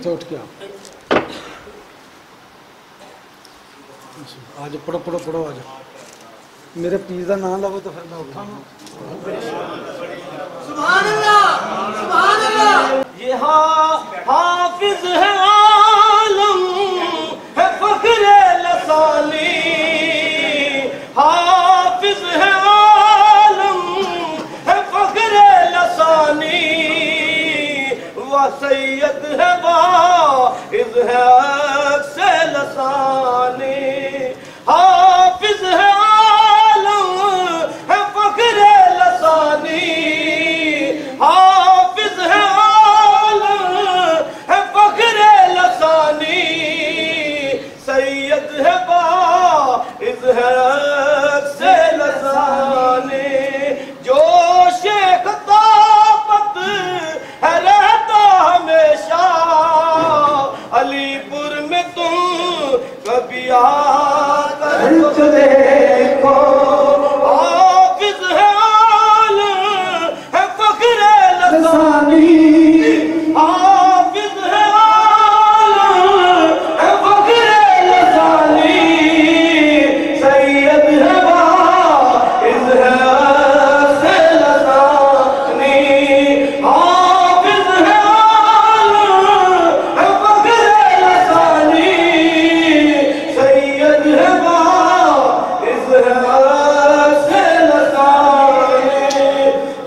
تو اٹھ کے آج پڑھو پڑھو پڑھو آج میرے پیر کا نام لو تو پھر میں اٹھا نا سبحان اللہ سبحان اللہ یہ حافظ ہے عالم ہے فخر لسانی حافظ ہے عالم ہے فخر لسانی و سید ہے واعظ ہے عکس لسانی حافظ ہے عالم ہے فخر لسانی حافظ ہے عالم ہے فخر لسانی سید ہے باعث ہے عکس لسانی جوش خطابت ہے رہتا ہمیشہ علی پور میں تم کبھی آ کر تو دیکھو حافظ ہے عالم ہے فخر لسانی حافظ ہے عالم ہے فخر لسانی سید ہے واعظ ہے عکس لسانی حافظ ہے عالم ہے فخر لسانی سید ہے واعظ ہے عکس لسانی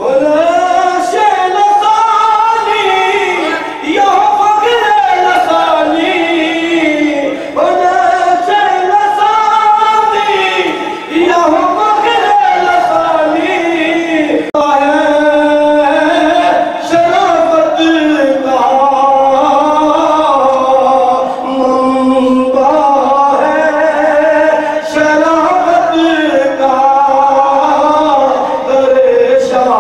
ونعش لسانی یا فخر لسانی ونعش لسانی یا فخر لسانی شرافت کا منبع ہے شرافت کا درشاہ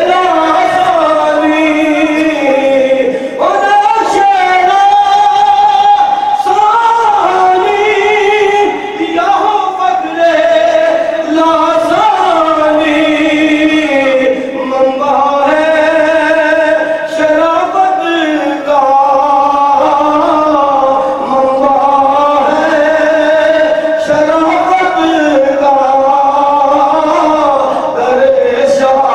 لسانی ونعش لسانی یا فخر لسانی منبع ہے شرافت کا منبع ہے شرافت کا درشاہ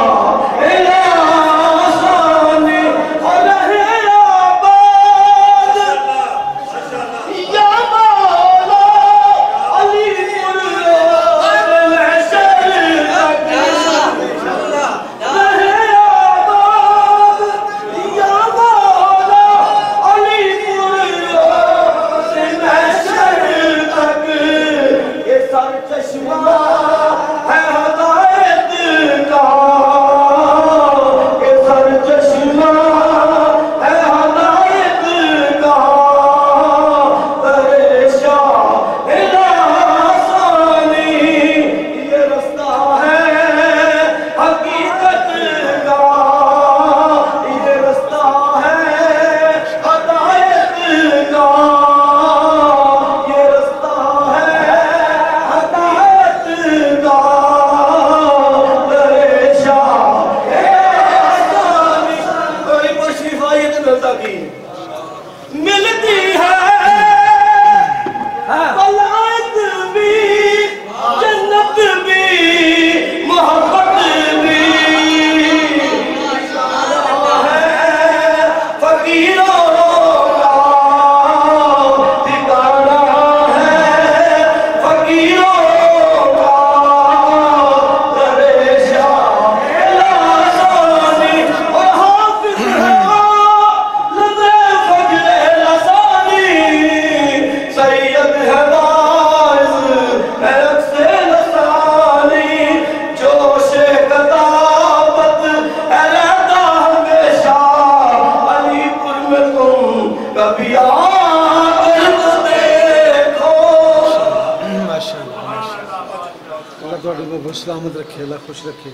لسانی علیہ آباد یا مولا علی پور محشر تک رہے آباد یا مولا علی پور محشر تک یہ سر چشمہ ہے ہدایت کا یہ سر چشمہ ہے ہدایت کا درشاہ لسانی یہ رستہ ہے حقیقت کا یہ رستہ ہے ہدایت کا یہ رستہ ہے ہدایت کا درشاہ لسانی کوئی شفایت ملتا کی ملتی ہے ولایت بھی جنت بھی محبت بھی ہے فقیروں کا ٹھکانہ ہے فقیروں کا درشاہ لسانی اور حافظ ہے عالم ہے فخر لسانی سید ہے واعظ ہے عکس لسانی جوش خطابت ہے رہتا ہمیشہ علی پور میں تم کبھی آ کر تو دیکھو ماشاءاللہ اللہ تھوڑی بہت سلامت رکھے اللہ خوش رکھے